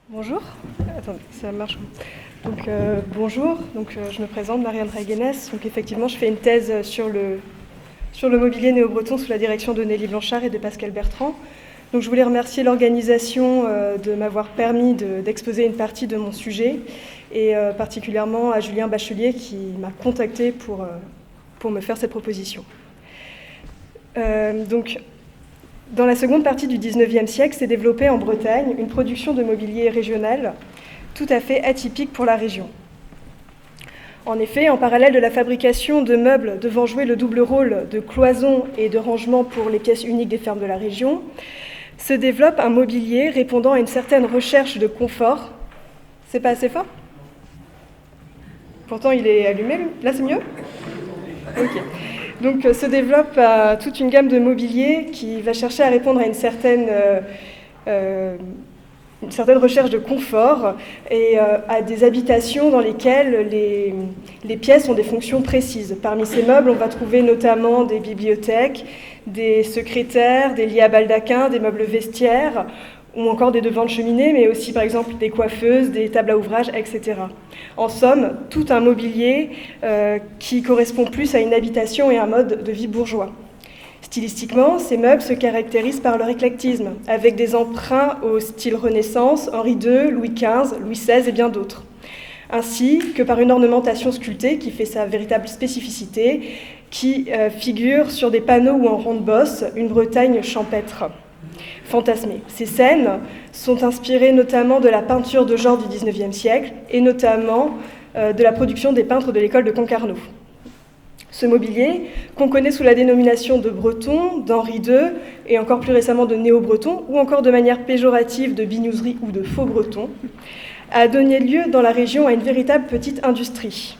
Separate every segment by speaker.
Speaker 1: Bonjour. Attendez, ça marche. Bonjour. Je me présente, Marianne Reguenès. Donc, effectivement, je fais une thèse sur le mobilier néo-breton sous la direction de Nelly Blanchard et de Pascal Bertrand. Donc, je voulais remercier l'organisation de m'avoir permis d'exposer une partie de mon sujet et particulièrement à Julien Bachelier qui m'a contacté pour me faire cette proposition. Dans la seconde partie du XIXe siècle, s'est développée en Bretagne une production de mobilier régional tout à fait atypique pour la région. En effet, en parallèle de la fabrication de meubles devant jouer le double rôle de cloison et de rangement pour les pièces uniques des fermes de la région, se développe un mobilier répondant à une certaine recherche de confort. C'est pas assez fort ? Pourtant, il est allumé. Là, c'est mieux ? Ok. Donc, se développe toute une gamme de mobilier qui va chercher à répondre à une certaine recherche de confort et à des habitations dans lesquelles les pièces ont des fonctions précises. Parmi ces meubles, on va trouver notamment des bibliothèques, des secrétaires, des lits à baldaquin, des meubles vestiaires, ou encore des devants de cheminée, mais aussi par exemple des coiffeuses, des tables à ouvrage, etc. En somme, tout un mobilier qui correspond plus à une habitation et un mode de vie bourgeois. Stylistiquement, ces meubles se caractérisent par leur éclectisme, avec des emprunts au style Renaissance, Henri II, Louis XV, Louis XVI et bien d'autres, ainsi que par une ornementation sculptée qui fait sa véritable spécificité, qui figure sur des panneaux ou en ronde-bosse une Bretagne champêtre. Fantasmée. Ces scènes sont inspirées notamment de la peinture de genre du XIXe siècle et notamment de la production des peintres de l'école de Concarneau. Ce mobilier, qu'on connaît sous la dénomination de breton, d'Henri II et encore plus récemment de néo-breton ou encore de manière péjorative de bignouserie ou de faux breton, a donné lieu dans la région à une véritable petite industrie.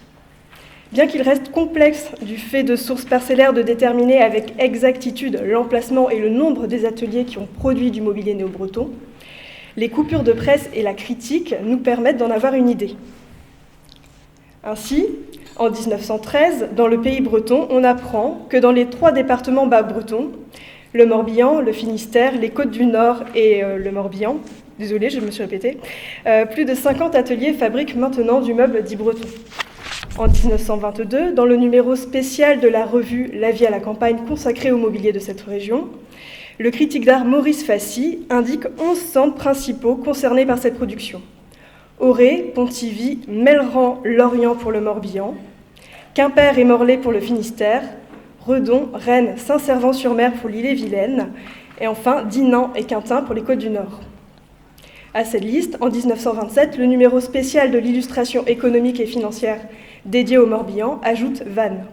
Speaker 1: Bien qu'il reste complexe du fait de sources parcellaires de déterminer avec exactitude l'emplacement et le nombre des ateliers qui ont produit du mobilier néo-breton, les coupures de presse et la critique nous permettent d'en avoir une idée. Ainsi, en 1913, dans le pays breton, on apprend que dans les 3 départements bas-bretons, le Morbihan, le Finistère, les Côtes du Nord et le Morbihan, désolée, je me suis répétée, plus de 50 ateliers fabriquent maintenant du meuble dit breton. En 1922, dans le numéro spécial de la revue La vie à la campagne consacrée au mobilier de cette région, le critique d'art Maurice Fassi indique 11 centres principaux concernés par cette production. Auray, Pontivy, Melleran, Lorient pour le Morbihan, Quimper et Morlaix pour le Finistère, Redon, Rennes, Saint-Servant-sur-Mer pour l'Ille-et-Vilaine, et enfin Dinan et Quintin pour les Côtes du Nord. À cette liste, en 1927, le numéro spécial de l'illustration économique et financière dédié au Morbihan ajoute Vannes.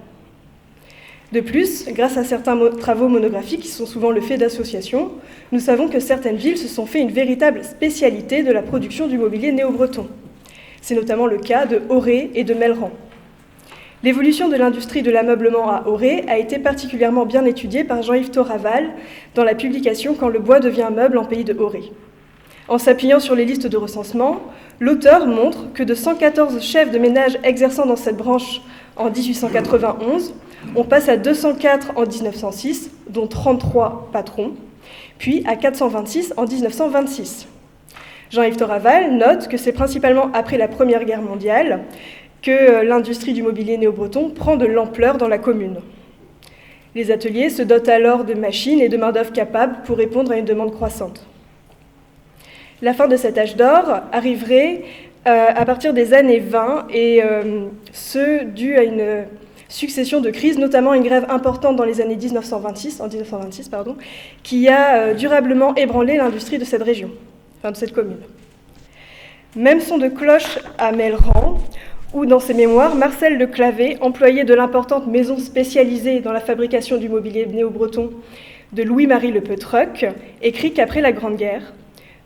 Speaker 1: De plus, grâce à certains travaux monographiques qui sont souvent le fait d'associations, nous savons que certaines villes se sont fait une véritable spécialité de la production du mobilier néo-breton. C'est notamment le cas de Auray et de Melleran. L'évolution de l'industrie de l'ameublement à Auray a été particulièrement bien étudiée par Jean-Yves Thoraval dans la publication « Quand le bois devient meuble en pays de Auray ». En s'appuyant sur les listes de recensement, l'auteur montre que de 114 chefs de ménage exerçant dans cette branche en 1891, on passe à 204 en 1906, dont 33 patrons, puis à 426 en 1926. Jean-Yves Thoraval note que c'est principalement après la Première Guerre mondiale que l'industrie du mobilier néo-breton prend de l'ampleur dans la commune. Les ateliers se dotent alors de machines et de main-d'œuvre capables pour répondre à une demande croissante. La fin de cet âge d'or arriverait à partir des années 20 et ce dû à une succession de crises, notamment une grève importante dans les années 1926, qui a durablement ébranlé l'industrie de cette région, de cette commune. Même son de cloche à Melleran, où dans ses mémoires, Marcel de Clavé, employé de l'importante maison spécialisée dans la fabrication du mobilier néo-breton de Louis-Marie Le Peutruc, écrit qu'après la Grande Guerre,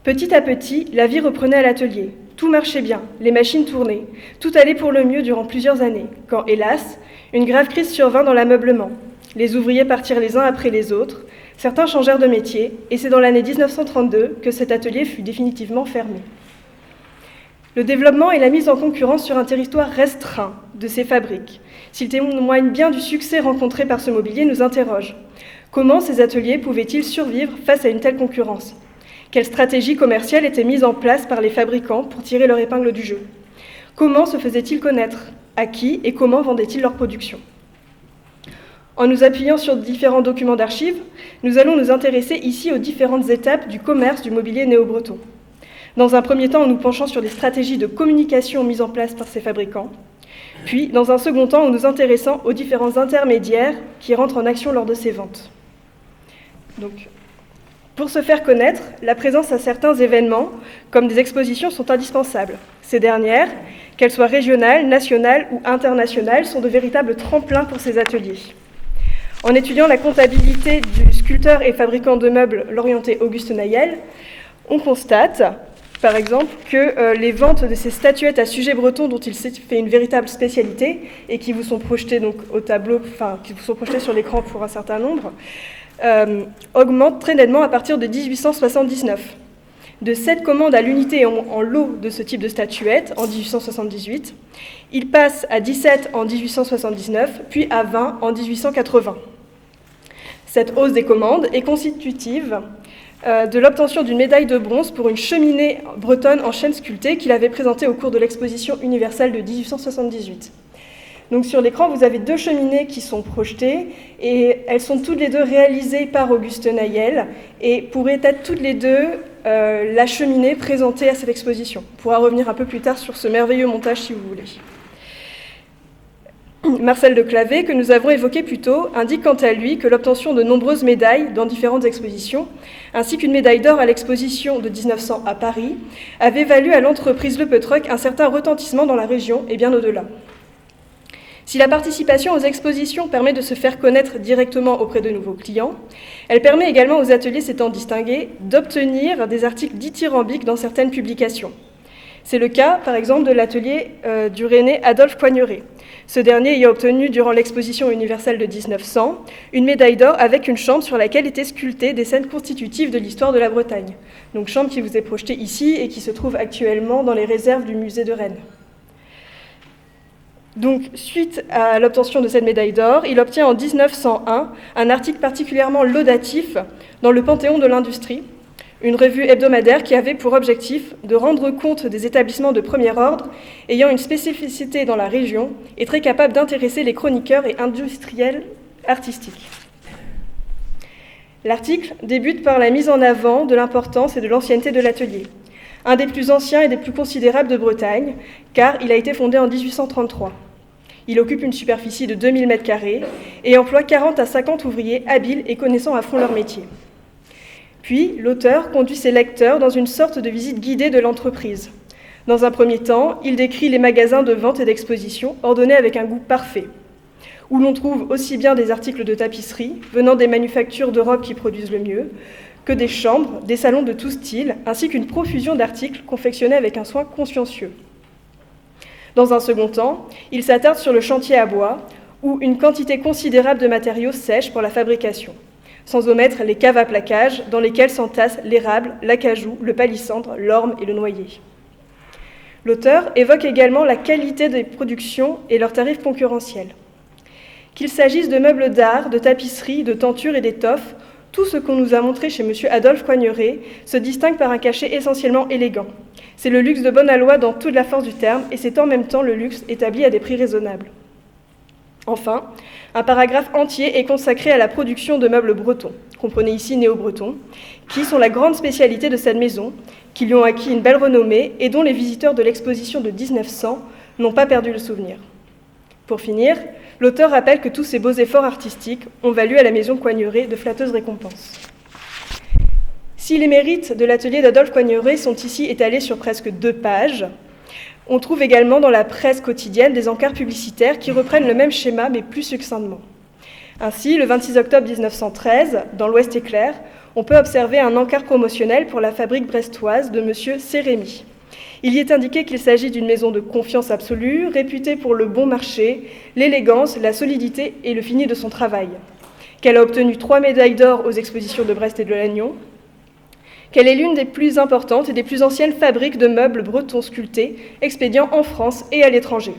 Speaker 1: petit à petit, la vie reprenait à l'atelier. Tout marchait bien, les machines tournaient. Tout allait pour le mieux durant plusieurs années, quand, hélas, une grave crise survint dans l'ameublement. Les ouvriers partirent les uns après les autres, certains changèrent de métier, et c'est dans l'année 1932 que cet atelier fut définitivement fermé. Le développement et la mise en concurrence sur un territoire restreint de ces fabriques, s'ils témoignent bien du succès rencontré par ce mobilier, nous interrogent. Comment ces ateliers pouvaient-ils survivre face à une telle concurrence ? Quelle stratégie commerciale était mise en place par les fabricants pour tirer leur épingle du jeu? Comment se faisaient-ils connaître? À qui et comment vendaient-ils leur production? En nous appuyant sur différents documents d'archives, nous allons nous intéresser ici aux différentes étapes du commerce du mobilier néo-breton. Dans un premier temps, en nous penchant sur les stratégies de communication mises en place par ces fabricants, puis dans un second temps, en nous intéressant aux différents intermédiaires qui rentrent en action lors de ces ventes. Donc, pour se faire connaître, la présence à certains événements, comme des expositions, sont indispensables. Ces dernières, qu'elles soient régionales, nationales ou internationales, sont de véritables tremplins pour ces ateliers. En étudiant la comptabilité du sculpteur et fabricant de meubles l'orienté Auguste Nayel, on constate, par exemple, que les ventes de ces statuettes à sujet breton dont il s'est fait une véritable spécialité et qui vous sont projetées donc au tableau, enfin qui vous sont projetées sur l'écran pour un certain nombre, augmentent très nettement à partir de 1879. De 7 commandes à l'unité en lot de ce type de statuettes en 1878, il passe à 17 en 1879, puis à 20 en 1880. Cette hausse des commandes est constitutive de l'obtention d'une médaille de bronze pour une cheminée bretonne en chêne sculpté qu'il avait présentée au cours de l'exposition universelle de 1878. Donc sur l'écran, vous avez 2 cheminées qui sont projetées et elles sont toutes les deux réalisées par Auguste Nayel et pourraient être toutes les deux la cheminée présentée à cette exposition. On pourra revenir un peu plus tard sur ce merveilleux montage si vous voulez. Marcel de Clavé, que nous avons évoqué plus tôt, indique quant à lui que l'obtention de nombreuses médailles dans différentes expositions, ainsi qu'une médaille d'or à l'exposition de 1900 à Paris, avait valu à l'entreprise Le Peutroc un certain retentissement dans la région et bien au-delà. Si la participation aux expositions permet de se faire connaître directement auprès de nouveaux clients, elle permet également aux ateliers s'étant distingués d'obtenir des articles dithyrambiques dans certaines publications. C'est le cas, par exemple, de l'atelier du Rennais Adolphe Coigneret. Ce dernier ayant obtenu, durant l'exposition universelle de 1900, une médaille d'or avec une chambre sur laquelle étaient sculptées des scènes constitutives de l'histoire de la Bretagne. Donc chambre qui vous est projetée ici et qui se trouve actuellement dans les réserves du musée de Rennes. Donc, suite à l'obtention de cette médaille d'or, il obtient en 1901 un article particulièrement laudatif dans le Panthéon de l'Industrie, une revue hebdomadaire qui avait pour objectif de rendre compte des établissements de premier ordre ayant une spécificité dans la région et très capable d'intéresser les chroniqueurs et industriels artistiques. L'article débute par la mise en avant de l'importance et de l'ancienneté de l'atelier, un des plus anciens et des plus considérables de Bretagne, car il a été fondé en 1833. Il occupe une superficie de 2000 m² et emploie 40 à 50 ouvriers habiles et connaissant à fond leur métier. Puis, l'auteur conduit ses lecteurs dans une sorte de visite guidée de l'entreprise. Dans un premier temps, il décrit les magasins de vente et d'exposition ordonnés avec un goût parfait, où l'on trouve aussi bien des articles de tapisserie venant des manufactures d'Europe qui produisent le mieux, que des chambres, des salons de tout style, ainsi qu'une profusion d'articles confectionnés avec un soin consciencieux. Dans un second temps, il s'attarde sur le chantier à bois, où une quantité considérable de matériaux sèche pour la fabrication, sans omettre les caves à plaquage dans lesquelles s'entassent l'érable, l'acajou, le palissandre, l'orme et le noyer. L'auteur évoque également la qualité des productions et leurs tarifs concurrentiels. Qu'il s'agisse de meubles d'art, de tapisseries, de tentures et d'étoffes, tout ce qu'on nous a montré chez M. Adolphe Coigneret se distingue par un cachet essentiellement élégant. C'est le luxe de bon aloi dans toute la force du terme, et c'est en même temps le luxe établi à des prix raisonnables. Enfin, un paragraphe entier est consacré à la production de meubles bretons, comprenez ici néo-bretons, qui sont la grande spécialité de cette maison, qui lui ont acquis une belle renommée et dont les visiteurs de l'exposition de 1900 n'ont pas perdu le souvenir. Pour finir, l'auteur rappelle que tous ces beaux efforts artistiques ont valu à la maison Coigneret de flatteuses récompenses. Si les mérites de l'atelier d'Adolphe Coigneret sont ici étalés sur presque 2 pages, on trouve également dans la presse quotidienne des encarts publicitaires qui reprennent le même schéma mais plus succinctement. Ainsi, le 26 octobre 1913, dans l'Ouest éclair, on peut observer un encart promotionnel pour la fabrique brestoise de M. Sérémy. Il y est indiqué qu'il s'agit d'une maison de confiance absolue, réputée pour le bon marché, l'élégance, la solidité et le fini de son travail. Qu'elle a obtenu 3 médailles d'or aux expositions de Brest et de Lannion. Qu'elle est l'une des plus importantes et des plus anciennes fabriques de meubles bretons sculptés, expédiant en France et à l'étranger.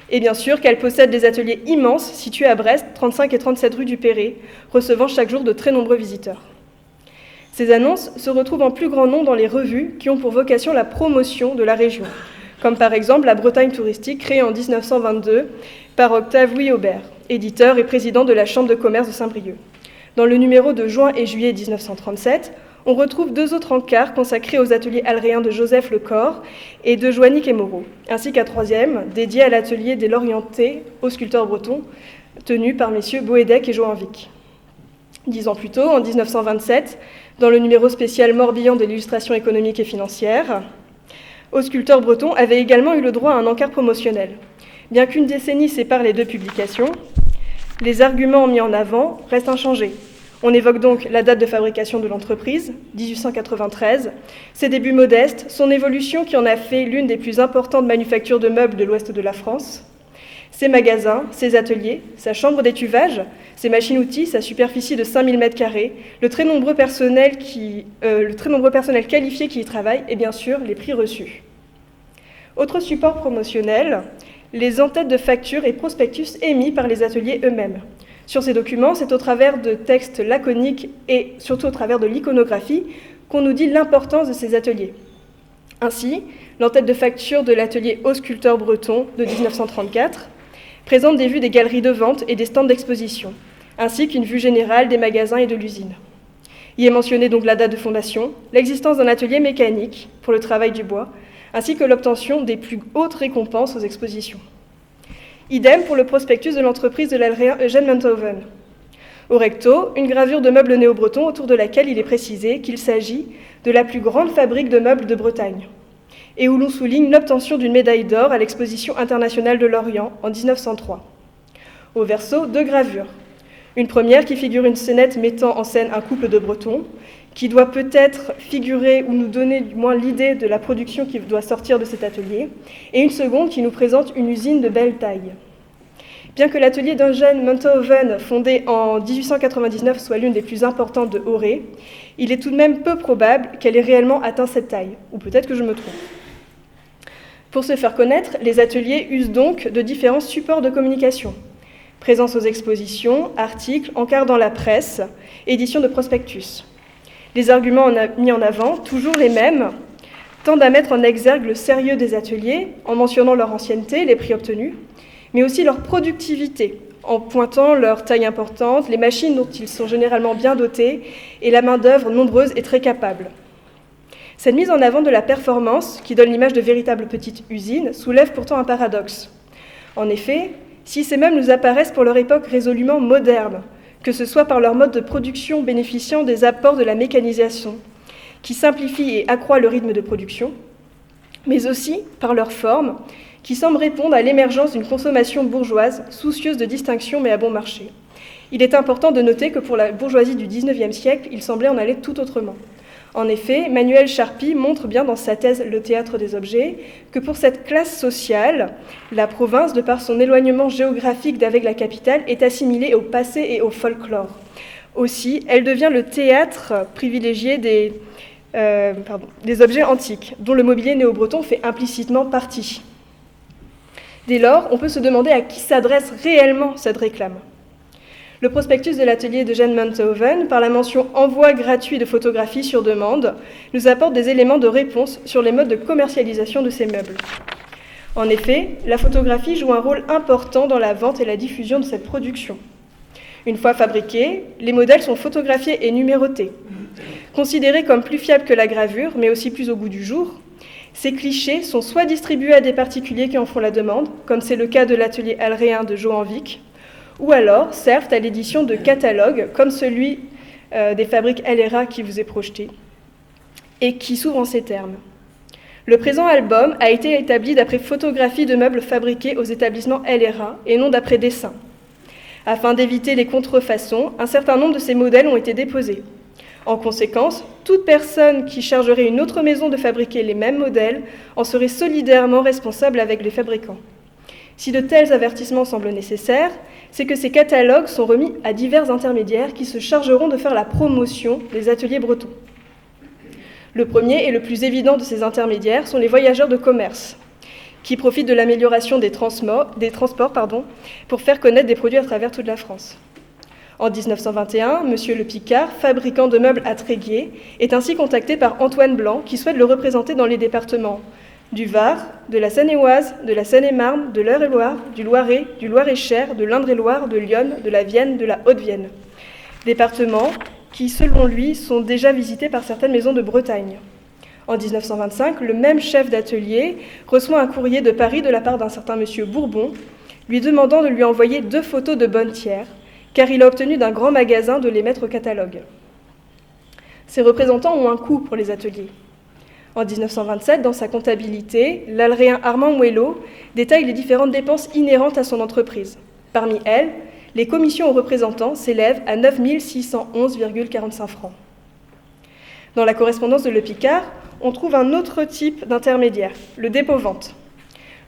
Speaker 1: Et bien sûr qu'elle possède des ateliers immenses situés à Brest, 35 et 37 rue du Perret, recevant chaque jour de très nombreux visiteurs. Ces annonces se retrouvent en plus grand nombre dans les revues qui ont pour vocation la promotion de la région, comme par exemple la Bretagne touristique créée en 1922 par Octave Louis Aubert, éditeur et président de la Chambre de commerce de Saint-Brieuc. Dans le numéro de juin et juillet 1937, on retrouve 2 autres encarts consacrés aux ateliers alréens de Joseph Lecor et de Joannick et Moreau, ainsi qu'un 3e dédié à l'atelier des Lorientais aux sculpteurs bretons, tenu par messieurs Boédec et Joinvic. 10 ans plus tôt, en 1927, dans le numéro spécial Morbihan de l'illustration économique et financière, aux sculpteurs bretons avait également eu le droit à un encart promotionnel. Bien qu'une décennie sépare les 2 publications, les arguments mis en avant restent inchangés. On évoque donc la date de fabrication de l'entreprise, 1893, ses débuts modestes, son évolution qui en a fait l'une des plus importantes manufactures de meubles de l'ouest de la France, ses magasins, ses ateliers, sa chambre d'étuvage, ses machines-outils, sa superficie de 5000 m², le très nombreux personnel qualifié qui y travaille et bien sûr les prix reçus. Autre support promotionnel, les en-têtes de factures et prospectus émis par les ateliers eux-mêmes. Sur ces documents, c'est au travers de textes laconiques et surtout au travers de l'iconographie qu'on nous dit l'importance de ces ateliers. Ainsi, l'en-tête de facture de l'atelier Aux sculpteurs bretons de 1934 présente des vues des galeries de vente et des stands d'exposition, ainsi qu'une vue générale des magasins et de l'usine. Y est mentionnée donc la date de fondation, l'existence d'un atelier mécanique pour le travail du bois, ainsi que l'obtention des plus hautes récompenses aux expositions. Idem pour le prospectus de l'entreprise de l'Alréen Eugène Munthoven. Au recto, une gravure de meubles néo-bretons autour de laquelle il est précisé qu'il s'agit de la plus grande fabrique de meubles de Bretagne, et où l'on souligne l'obtention d'une médaille d'or à l'exposition internationale de l'Orient en 1903. Au verso, 2 gravures. Une première qui figure une scénette mettant en scène un couple de Bretons, qui doit peut-être figurer ou nous donner du moins l'idée de la production qui doit sortir de cet atelier, et une seconde qui nous présente une usine de belle taille. Bien que l'atelier d'Eugène Munthoven, fondé en 1899, soit l'une des plus importantes de Auray, il est tout de même peu probable qu'elle ait réellement atteint cette taille, ou peut-être que je me trompe. Pour se faire connaître, les ateliers usent donc de différents supports de communication. Présence aux expositions, articles, encarts dans la presse, édition de prospectus. Les arguments mis en avant, toujours les mêmes, tendent à mettre en exergue le sérieux des ateliers, en mentionnant leur ancienneté, les prix obtenus, mais aussi leur productivité, en pointant leur taille importante, les machines dont ils sont généralement bien dotés, et la main-d'œuvre nombreuse et très capable. Cette mise en avant de la performance, qui donne l'image de véritables petites usines, soulève pourtant un paradoxe. En effet, si ces meubles nous apparaissent pour leur époque résolument modernes, que ce soit par leur mode de production bénéficiant des apports de la mécanisation, qui simplifie et accroît le rythme de production, mais aussi par leur forme, qui semble répondre à l'émergence d'une consommation bourgeoise, soucieuse de distinction mais à bon marché. Il est important de noter que pour la bourgeoisie du XIXe siècle, il semblait en aller tout autrement. En effet, Manuel Charpy montre bien dans sa thèse « Le théâtre des objets » que pour cette classe sociale, la province, de par son éloignement géographique d'avec la capitale, est assimilée au passé et au folklore. Aussi, elle devient le théâtre privilégié des objets antiques, dont le mobilier néo-breton fait implicitement partie. Dès lors, on peut se demander à qui s'adresse réellement cette réclame. Le prospectus de l'atelier d'Eugène Munthoven, par la mention « envoi gratuit de photographies sur demande », nous apporte des éléments de réponse sur les modes de commercialisation de ces meubles. En effet, la photographie joue un rôle important dans la vente et la diffusion de cette production. Une fois fabriqués, les modèles sont photographiés et numérotés. Considérés comme plus fiables que la gravure, mais aussi plus au goût du jour, ces clichés sont soit distribués à des particuliers qui en font la demande, comme c'est le cas de l'atelier alréen de Joanvic, ou alors servent à l'édition de catalogues, comme celui des fabriques LRA qui vous est projeté, et qui s'ouvre en ces termes. Le présent album a été établi d'après photographies de meubles fabriqués aux établissements LRA et non d'après dessin. Afin d'éviter les contrefaçons, un certain nombre de ces modèles ont été déposés. En conséquence, toute personne qui chargerait une autre maison de fabriquer les mêmes modèles en serait solidairement responsable avec les fabricants. Si de tels avertissements semblent nécessaires, c'est que ces catalogues sont remis à divers intermédiaires qui se chargeront de faire la promotion des ateliers bretons. Le premier et le plus évident de ces intermédiaires sont les voyageurs de commerce, qui profitent de l'amélioration des transports pour faire connaître des produits à travers toute la France. En 1921, M. Le Picard, fabricant de meubles à Tréguier, est ainsi contacté par Antoine Blanc, qui souhaite le représenter dans les départements du Var, de la Seine-et-Oise, de la Seine-et-Marne, de l'Eure-et-Loir, du Loiret, du Loir-et-Cher, de l'Indre-et-Loire, de l'Yonne, de la Vienne, de la Haute-Vienne. Départements qui, selon lui, sont déjà visités par certaines maisons de Bretagne. En 1925, le même chef d'atelier reçoit un courrier de Paris de la part d'un certain monsieur Bourbon, lui demandant de lui envoyer 2 photos de bonne tiers, car il a obtenu d'un grand magasin de les mettre au catalogue. Ces représentants ont un coût pour les ateliers. En 1927, dans sa comptabilité, l'Alréen Armand Moello détaille les différentes dépenses inhérentes à son entreprise. Parmi elles, les commissions aux représentants s'élèvent à 9 611,45 francs. Dans la correspondance de Le Picard, on trouve un autre type d'intermédiaire, le dépôt-vente.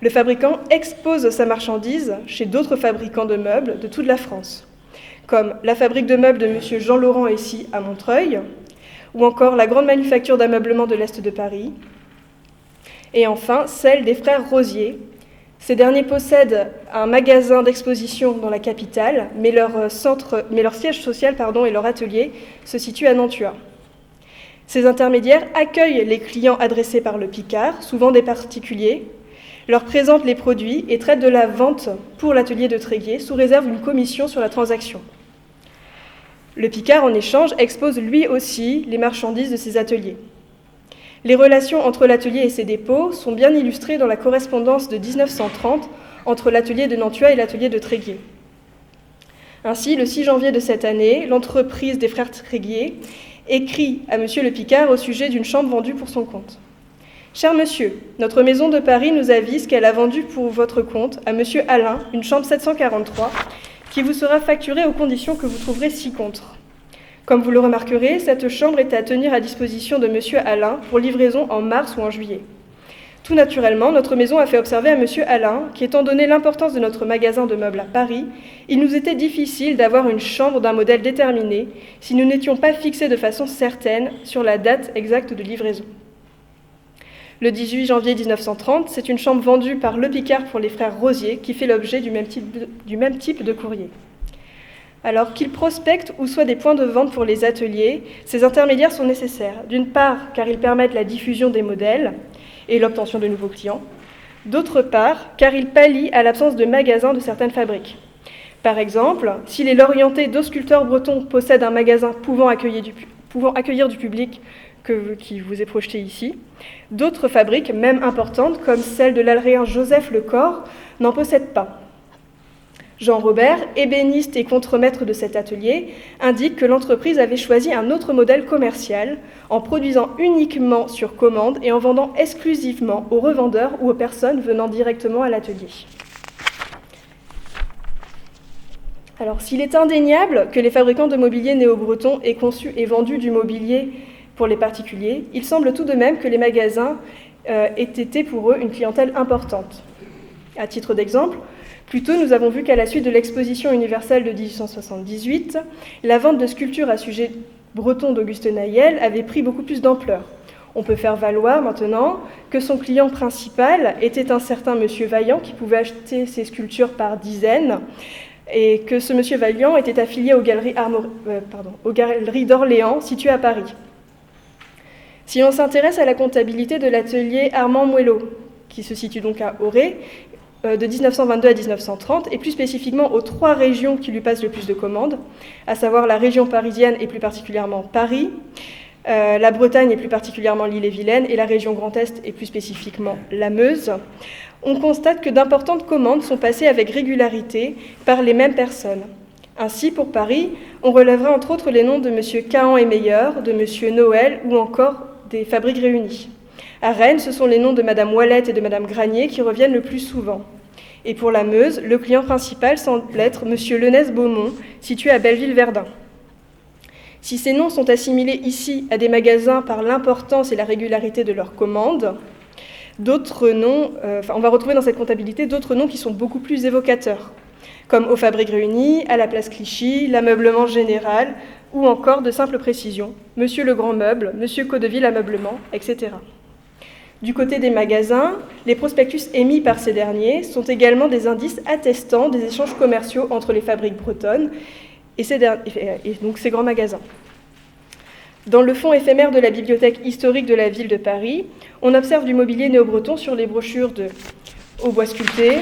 Speaker 1: Le fabricant expose sa marchandise chez d'autres fabricants de meubles de toute la France, comme la fabrique de meubles de M. Jean-Laurent Essy à Montreuil, ou encore la grande manufacture d'ameublement de l'Est de Paris, et enfin celle des frères Rosier. Ces derniers possèdent un magasin d'exposition dans la capitale, mais leur siège social et leur atelier se situent à Nantua. Ces intermédiaires accueillent les clients adressés par Le Picard, souvent des particuliers, leur présentent les produits et traitent de la vente pour l'atelier de Tréguier, sous réserve d'une commission sur la transaction. Le Picard, en échange, expose lui aussi les marchandises de ses ateliers. Les relations entre l'atelier et ses dépôts sont bien illustrées dans la correspondance de 1930 entre l'atelier de Nantua et l'atelier de Tréguier. Ainsi, le 6 janvier de cette année, l'entreprise des frères Tréguier écrit à M. Le Picard au sujet d'une chambre vendue pour son compte. « Cher monsieur, notre maison de Paris nous avise qu'elle a vendu pour votre compte à M. Alain une chambre 743 qui vous sera facturée aux conditions que vous trouverez ci-contre. Comme vous le remarquerez, cette chambre est à tenir à disposition de M. Alain pour livraison en mars ou en juillet. Tout naturellement, notre maison a fait observer à M. Alain qu'étant donné l'importance de notre magasin de meubles à Paris, il nous était difficile d'avoir une chambre d'un modèle déterminé si nous n'étions pas fixés de façon certaine sur la date exacte de livraison. Le 18 janvier 1930, c'est une chambre vendue par Le Picard pour les frères Rosier qui fait l'objet du même type de courrier. Alors qu'ils prospectent ou soient des points de vente pour les ateliers, ces intermédiaires sont nécessaires. D'une part, car ils permettent la diffusion des modèles et l'obtention de nouveaux clients. D'autre part, car ils pallient à l'absence de magasins de certaines fabriques. Par exemple, si les Lorientais d'Ausculteurs Bretons possèdent un magasin pouvant accueillir du public qui vous est projeté ici, d'autres fabriques, même importantes, comme celle de l'Alréen Joseph Lecor, n'en possèdent pas. Jean Robert, ébéniste et contremaître de cet atelier, indique que l'entreprise avait choisi un autre modèle commercial en produisant uniquement sur commande et en vendant exclusivement aux revendeurs ou aux personnes venant directement à l'atelier. Alors, s'il est indéniable que les fabricants de mobilier néo-bretons aient conçu et vendu du mobilier pour les particuliers, il semble tout de même que les magasins aient été pour eux une clientèle importante. À titre d'exemple, plus tôt, nous avons vu qu'à la suite de l'exposition universelle de 1878, la vente de sculptures à sujet breton d'Auguste Nayel avait pris beaucoup plus d'ampleur. On peut faire valoir maintenant que son client principal était un certain monsieur Vaillant qui pouvait acheter ses sculptures par dizaines et que ce monsieur Vaillant était affilié aux galeries d'Orléans situées à Paris. Si l'on s'intéresse à la comptabilité de l'atelier Armand Moello, qui se situe donc à Auray, de 1922 à 1930, et plus spécifiquement aux 3 régions qui lui passent le plus de commandes, à savoir la région parisienne et plus particulièrement Paris, la Bretagne et plus particulièrement l'Ille-et-Vilaine, et la région Grand Est et plus spécifiquement la Meuse, on constate que d'importantes commandes sont passées avec régularité par les mêmes personnes. Ainsi, pour Paris, on relèvera entre autres les noms de M. Cahan et Meyer, de M. Noël ou encore des Fabriques Réunies. À Rennes, ce sont les noms de Mme Ouellette et de Mme Granier qui reviennent le plus souvent. Et pour la Meuse, le client principal semble être M. Lenès-Beaumont, situé à Belleville-Verdun. Si ces noms sont assimilés ici à des magasins par l'importance et la régularité de leurs commandes, d'autres noms, on va retrouver dans cette comptabilité d'autres noms qui sont beaucoup plus évocateurs, comme aux Fabriques Réunies, à la place Clichy, l'ameublement général, ou encore de simples précisions, Monsieur le Grand Meuble, Monsieur Codeville Ameublement, etc. Du côté des magasins, les prospectus émis par ces derniers sont également des indices attestant des échanges commerciaux entre les fabriques bretonnes et donc ces grands magasins. Dans le fonds éphémère de la bibliothèque historique de la ville de Paris, on observe du mobilier néo-breton sur les brochures au bois sculpté,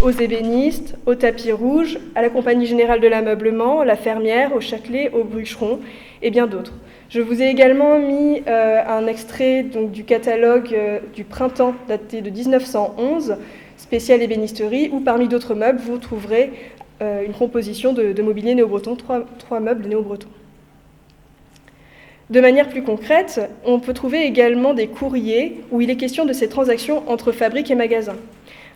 Speaker 1: aux ébénistes, au tapis rouge, à la Compagnie Générale de l'Ameublement, la Fermière, au Châtelet, au Bûcheron et bien d'autres. Je vous ai également mis un extrait donc, du catalogue du printemps daté de 1911, spécial ébénisterie, où parmi d'autres meubles, vous trouverez une composition de mobilier néo-breton, trois meubles néo-bretons. De manière plus concrète, on peut trouver également des courriers où il est question de ces transactions entre fabriques et magasins.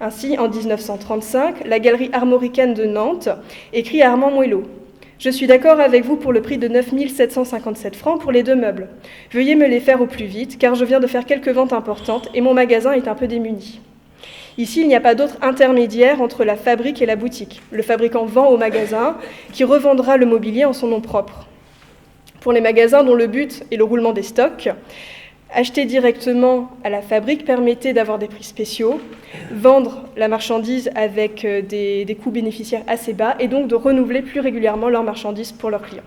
Speaker 1: Ainsi, en 1935, la galerie armoricaine de Nantes écrit à Armand Moello : « Je suis d'accord avec vous pour le prix de 9 757 francs pour les deux meubles. Veuillez me les faire au plus vite, car je viens de faire quelques ventes importantes et mon magasin est un peu démuni. » Ici, il n'y a pas d'autre intermédiaire entre la fabrique et la boutique. Le fabricant vend au magasin, qui revendra le mobilier en son nom propre. Pour les magasins dont le but est le roulement des stocks, acheter directement à la fabrique permettait d'avoir des prix spéciaux, vendre la marchandise avec des coûts bénéficiaires assez bas et donc de renouveler plus régulièrement leurs marchandises pour leurs clients.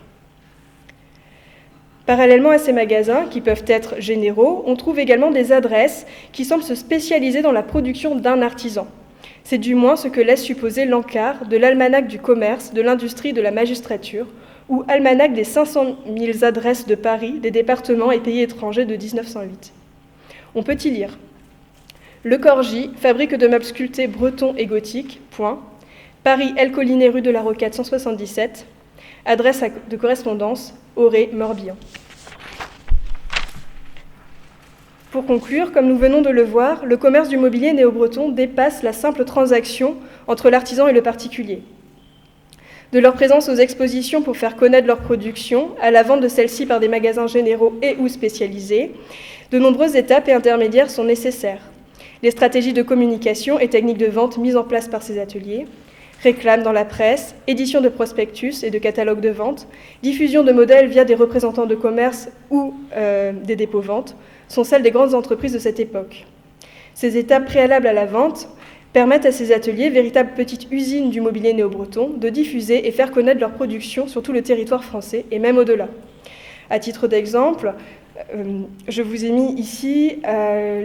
Speaker 1: Parallèlement à ces magasins, qui peuvent être généraux, on trouve également des adresses qui semblent se spécialiser dans la production d'un artisan. C'est du moins ce que laisse supposer l'encart de l'almanach du commerce, de l'industrie, de la magistrature, ou almanach des 500 000 adresses de Paris, des départements et pays étrangers de 1908. On peut y lire : Le Corgy, fabrique de meubles sculptés bretons et gothiques, point. Paris, El Collinet, rue de la Roquette, 177. Adresse de correspondance, Auray, Morbihan. Pour conclure, comme nous venons de le voir, le commerce du mobilier néo-breton dépasse la simple transaction entre l'artisan et le particulier. De leur présence aux expositions pour faire connaître leur production, à la vente de celles-ci par des magasins généraux et ou spécialisés, de nombreuses étapes et intermédiaires sont nécessaires. Les stratégies de communication et techniques de vente mises en place par ces ateliers, réclames dans la presse, édition de prospectus et de catalogues de vente, diffusion de modèles via des représentants de commerce ou des dépôts-ventes, sont celles des grandes entreprises de cette époque. Ces étapes préalables à la vente permettent à ces ateliers, véritables petites usines du mobilier néo-breton, de diffuser et faire connaître leur production sur tout le territoire français et même au-delà. À titre d'exemple, je vous ai mis ici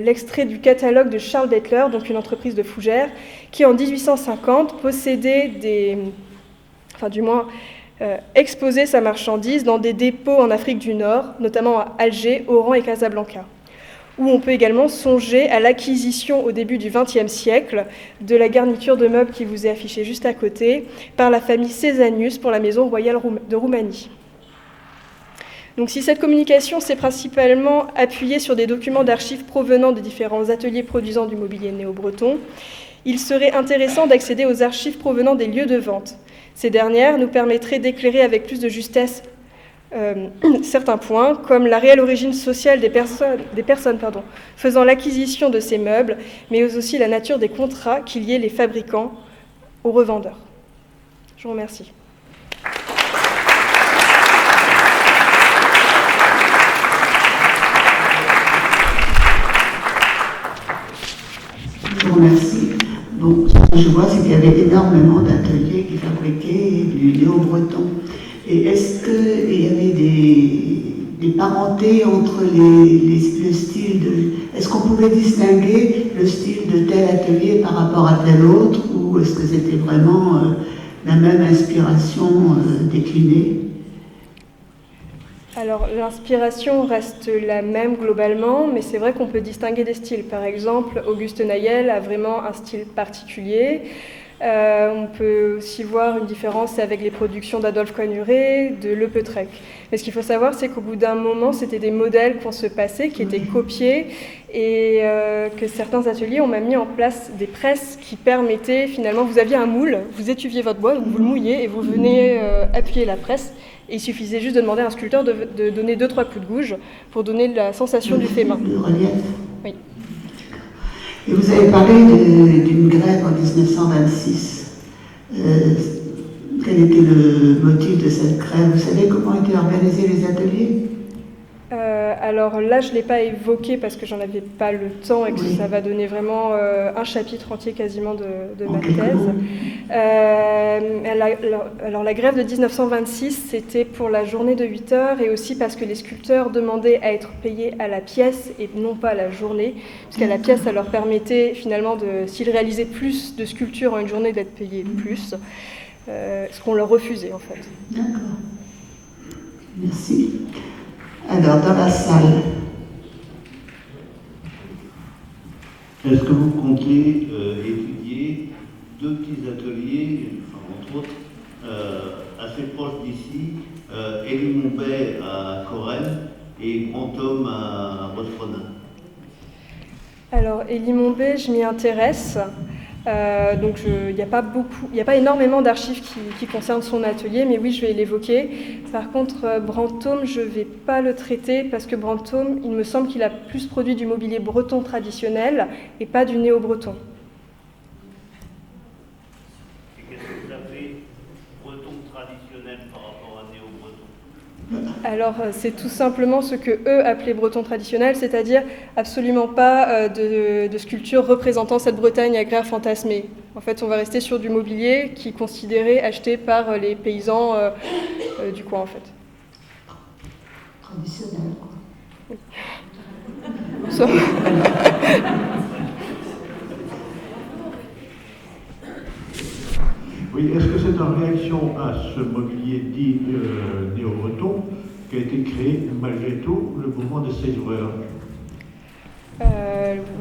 Speaker 1: l'extrait du catalogue de Charles Bettler, donc une entreprise de fougères, qui en 1850 possédait exposait sa marchandise dans des dépôts en Afrique du Nord, notamment à Alger, Oran et Casablanca, où on peut également songer à l'acquisition au début du XXe siècle de la garniture de meubles qui vous est affichée juste à côté par la famille Césanius pour la maison royale de Roumanie. Donc si cette communication s'est principalement appuyée sur des documents d'archives provenant des différents ateliers produisant du mobilier néo-breton, il serait intéressant d'accéder aux archives provenant des lieux de vente. Ces dernières nous permettraient d'éclairer avec plus de justesse certains points, comme la réelle origine sociale des personnes faisant l'acquisition de ces meubles, mais aussi la nature des contrats qui liaient les fabricants aux revendeurs. Je vous remercie.
Speaker 2: Je vous remercie. Donc, ce que je vois, c'est qu'il y avait énormément d'ateliers qui fabriquaient du néo-breton. Et est-ce qu'il y avait des parentés entre le style de... Est-ce qu'on pouvait distinguer le style de tel atelier par rapport à tel autre, ou est-ce que c'était vraiment la même inspiration déclinée ?
Speaker 1: Alors, l'inspiration reste la même globalement, mais c'est vrai qu'on peut distinguer des styles. Par exemple, Auguste Nayel a vraiment un style particulier. On peut aussi voir une différence avec les productions d'Adolphe Coigneret, de Le Peutrec. Mais ce qu'il faut savoir, c'est qu'au bout d'un moment, c'était des modèles qu'on se passait, qui étaient copiés, et que certains ateliers ont même mis en place des presses qui permettaient, finalement, vous aviez un moule, vous étuviez votre bois, vous le mouillez, et vous venez appuyer la presse. Et il suffisait juste de demander à un sculpteur de donner 2-3 coups de gouge pour donner la sensation du fait main.
Speaker 2: Le relief.
Speaker 1: Oui.
Speaker 2: Et vous avez parlé d'une grève en 1926. Quel était le motif de cette grève ? Vous savez comment étaient organisés les ateliers ?
Speaker 1: Alors là, je ne l'ai pas évoqué parce que j'en avais pas le temps et que ça va donner vraiment un chapitre entier quasiment de ma thèse. Alors la grève de 1926, c'était pour la journée de 8 heures et aussi parce que les sculpteurs demandaient à être payés à la pièce et non pas à la journée, puisqu'à la pièce, ça leur permettait finalement, s'ils réalisaient plus de sculptures en une journée, d'être payés plus, ce qu'on leur refusait en fait.
Speaker 2: D'accord. Merci. Alors, dans la salle.
Speaker 3: Est-ce que vous comptez étudier 2 petits ateliers, entre autres, assez proches d'ici, Élie Montbet à Corrèze et Grand Homme à Rosfronin?
Speaker 1: Alors, Élie Montbet, je m'y intéresse. Donc il n'y a pas énormément d'archives qui concernent son atelier, mais oui, je vais l'évoquer. Par contre, Brantôme, je ne vais pas le traiter parce que Brantôme, il me semble qu'il a plus produit du mobilier breton traditionnel et pas du néo-breton.
Speaker 3: Et qu'est-ce que ça fait breton traditionnel par rapport à néo-breton?
Speaker 1: Alors, c'est tout simplement ce que eux appelaient breton traditionnel, c'est-à-dire absolument pas de sculpture représentant cette Bretagne agraire fantasmée. En fait, on va rester sur du mobilier qui est considéré acheté par les paysans du coin, en fait.
Speaker 2: Traditionnel, quoi.
Speaker 4: Oui, est-ce que c'est en réaction à ce mobilier dit néo-breton qu'a été créé, malgré tout, le mouvement des Césareurs?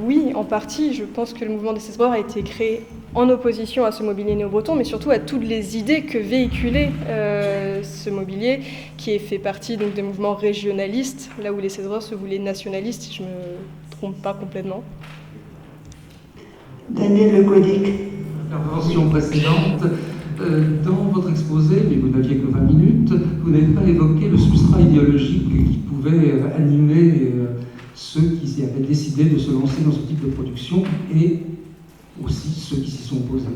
Speaker 1: Oui, en partie. Je pense que le mouvement des Césareurs a été créé en opposition à ce mobilier néo-breton, mais surtout à toutes les idées que véhiculait ce mobilier, qui est fait partie donc, des mouvements régionalistes, là où les Césareurs se voulaient nationalistes, si je ne me trompe pas complètement.
Speaker 2: Daniel Le Godic.
Speaker 5: Intervention précédente. Dans votre exposé, mais vous n'aviez que 20 minutes, vous n'avez pas évoqué le substrat idéologique qui pouvait animer ceux qui avaient décidé de se lancer dans ce type de production et aussi ceux qui s'y sont opposés.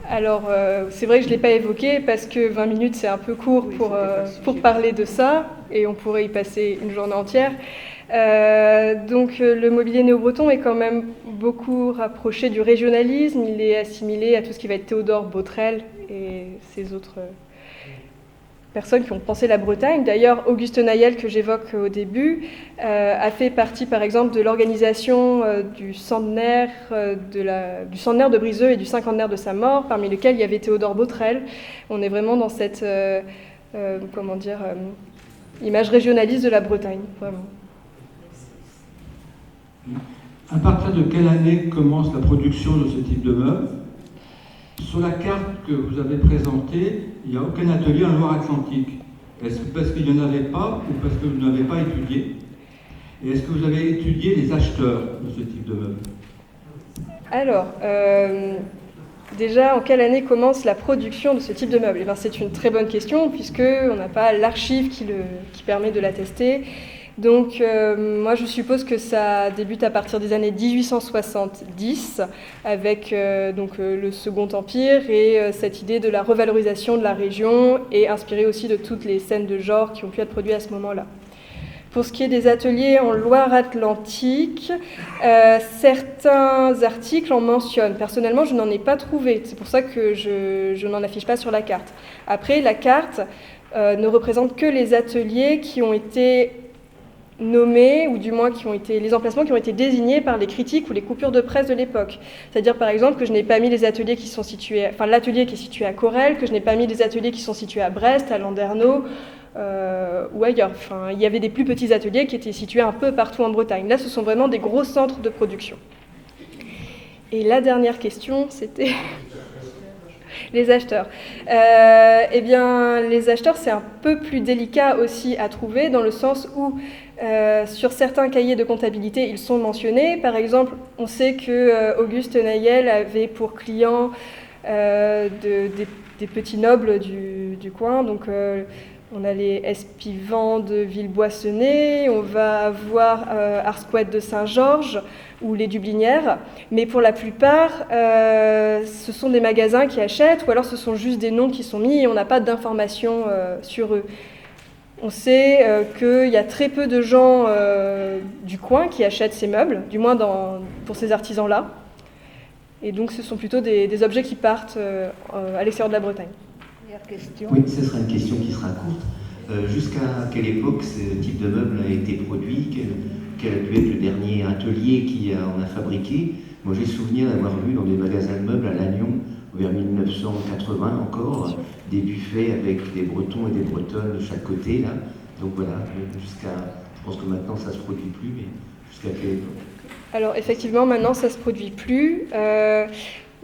Speaker 1: Alors, c'est vrai que je ne l'ai pas évoqué parce que 20 minutes, c'est un peu court pour parler de ça, et on pourrait y passer une journée entière. Donc le mobilier néo-breton est quand même beaucoup rapproché du régionalisme, il est assimilé à tout ce qui va être Théodore Botrel et ces autres personnes qui ont pensé la Bretagne. D'ailleurs, Auguste Nayel, que j'évoque au début, a fait partie par exemple de l'organisation du centenaire de Briseux et du cinquantenaire de sa mort, parmi lesquels il y avait Théodore Botrel. On est vraiment dans cette image régionaliste de la Bretagne, vraiment.
Speaker 6: À partir de quelle année commence la production de ce type de meubles? Sur la carte que vous avez présentée, il n'y a aucun atelier en Loire-Atlantique. Est-ce parce qu'il n'y en avait pas ou parce que vous n'avez pas étudié? Et est-ce que vous avez étudié les acheteurs de ce type de meubles?
Speaker 1: Alors, déjà, en quelle année commence la production de ce type de meubles? Eh bien, c'est une très bonne question puisqu'on n'a pas l'archive qui permet de l'attester. Donc, moi, je suppose que ça débute à partir des années 1870 avec le Second Empire et cette idée de la revalorisation de la région et inspirée aussi de toutes les scènes de genre qui ont pu être produites à ce moment-là. Pour ce qui est des ateliers en Loire-Atlantique, certains articles en mentionnent. Personnellement, je n'en ai pas trouvé. C'est pour ça que je n'en affiche pas sur la carte. Après, la carte ne représente que les ateliers qui ont été nommés, ou du moins les emplacements qui ont été désignés par les critiques ou les coupures de presse de l'époque. C'est-à-dire par exemple que je n'ai pas mis les ateliers qui sont situés, l'atelier qui est situé à Corrèze, que je n'ai pas mis les ateliers qui sont situés à Brest, à Landerneau ou ailleurs. Il y avait des plus petits ateliers qui étaient situés un peu partout en Bretagne. Là, ce sont vraiment des gros centres de production. Et la dernière question, c'était les acheteurs. Les acheteurs, c'est un peu plus délicat aussi à trouver dans le sens où sur certains cahiers de comptabilité, ils sont mentionnés. Par exemple, on sait que Auguste Nayel avait pour clients des petits nobles du coin. Donc, on a les Espivans de Villeboissonnet, on va avoir Arsquette de Saint-Georges ou les Dublinières. Mais pour la plupart, ce sont des magasins qui achètent ou alors ce sont juste des noms qui sont mis et on n'a pas d'informations sur eux. On sait qu'il y a très peu de gens du coin qui achètent ces meubles, du moins pour ces artisans-là. Et donc ce sont plutôt des objets qui partent à l'extérieur de la Bretagne.
Speaker 7: Oui, ce sera une question qui sera courte. Jusqu'à quelle époque ce type de meuble a été produit? Quel a pu être le dernier atelier qui en a fabriqué? Moi j'ai souvenir d'avoir vu dans des magasins de meubles à Lannion, vers 1980 encore, des buffets avec des Bretons et des Bretonnes de chaque côté, là. Donc voilà, je pense que maintenant ça se produit plus, mais jusqu'à quelle époque?
Speaker 1: Alors effectivement, maintenant ça se produit plus.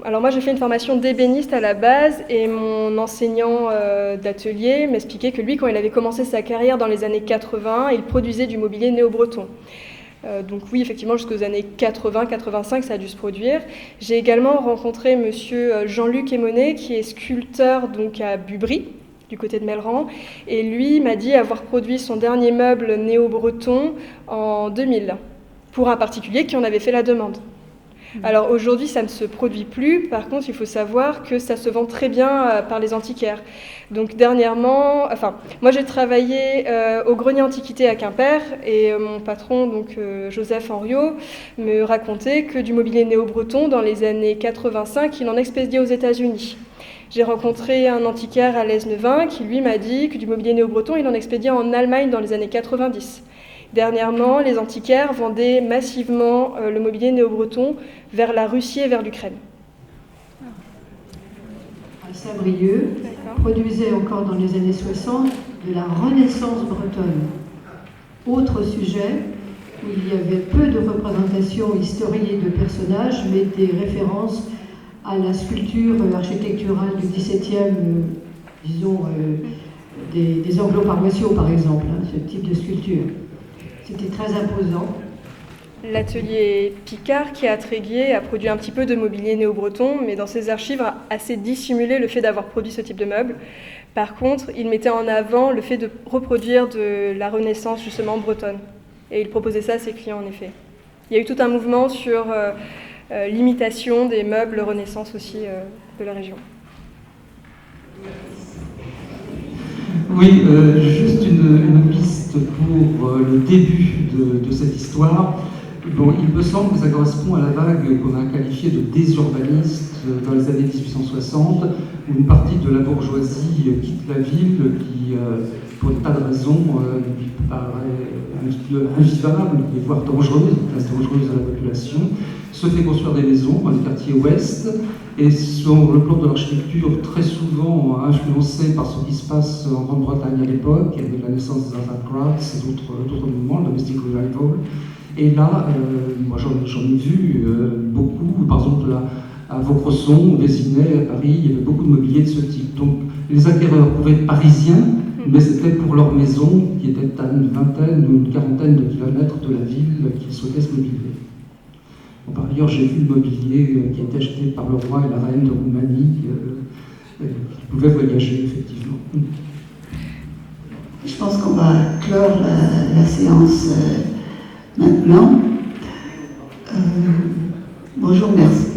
Speaker 1: Alors moi j'ai fait une formation d'ébéniste à la base et mon enseignant d'atelier m'expliquait que lui, quand il avait commencé sa carrière dans les années 80, il produisait du mobilier néo-breton. Donc oui, effectivement, jusqu'aux années 80-85, ça a dû se produire. J'ai également rencontré monsieur Jean-Luc Émonet, qui est sculpteur donc à Bubry, du côté de Melleran, et lui m'a dit avoir produit son dernier meuble néo-breton en 2000, pour un particulier qui en avait fait la demande. Alors aujourd'hui, ça ne se produit plus. Par contre, il faut savoir que ça se vend très bien par les antiquaires. Donc dernièrement, moi j'ai travaillé au Grenier Antiquité à Quimper et mon patron, donc Joseph Henriot, me racontait que du mobilier néo-breton, dans les années 85, il en expédiait aux États-Unis. J'ai rencontré un antiquaire à Lesneven qui lui m'a dit que du mobilier néo-breton, il en expédiait en Allemagne dans les années 90. Dernièrement, les antiquaires vendaient massivement le mobilier néo-breton vers la Russie et vers l'Ukraine.
Speaker 8: À Saint-Brieuc, produisait encore dans les années 60 de la Renaissance bretonne. Autre sujet où il y avait peu de représentations historiques de personnages, mais des références à la sculpture architecturale du XVIIe, disons des anglo-paroissiaux par exemple, ce type de sculpture. C'était très imposant.
Speaker 1: L'atelier Picard, qui est à Tréguier, a produit un petit peu de mobilier néo-breton, mais dans ses archives a assez dissimulé le fait d'avoir produit ce type de meuble. Par contre, il mettait en avant le fait de reproduire de la Renaissance justement bretonne. Et il proposait ça à ses clients en effet. Il y a eu tout un mouvement sur l'imitation des meubles Renaissance aussi de la région.
Speaker 5: Oui, juste une piste pour le début de cette histoire. Bon, il me semble que ça correspond à la vague qu'on a qualifiée de désurbaniste dans les années 1860, où une partie de la bourgeoisie quitte la ville, qui, pour des tas de raisons, lui paraît un petit peu invivable, voire dangereuse, une place dangereuse à la population, se fait construire des maisons dans les quartiers ouest, et sur le plan de l'architecture, très souvent influencé par ce qui se passe en Grande-Bretagne à l'époque, avec la naissance des Arts Crafts et d'autres mouvements, le Domestic Revival. Et là, moi j'en ai vu beaucoup, par exemple à Vaucresson, au Vésinet, à Paris, il y avait beaucoup de mobilier de ce type. Donc les acquéreurs pouvaient être parisiens, mais c'était pour leur maison qui était à une vingtaine ou une quarantaine de kilomètres de la ville qu'ils souhaitaient se mobilier. Bon, par ailleurs, j'ai vu le mobilier qui a été acheté par le roi et la reine de Roumanie, qui pouvaient voyager effectivement.
Speaker 2: Je pense qu'on va clore la séance maintenant. Bonjour, merci.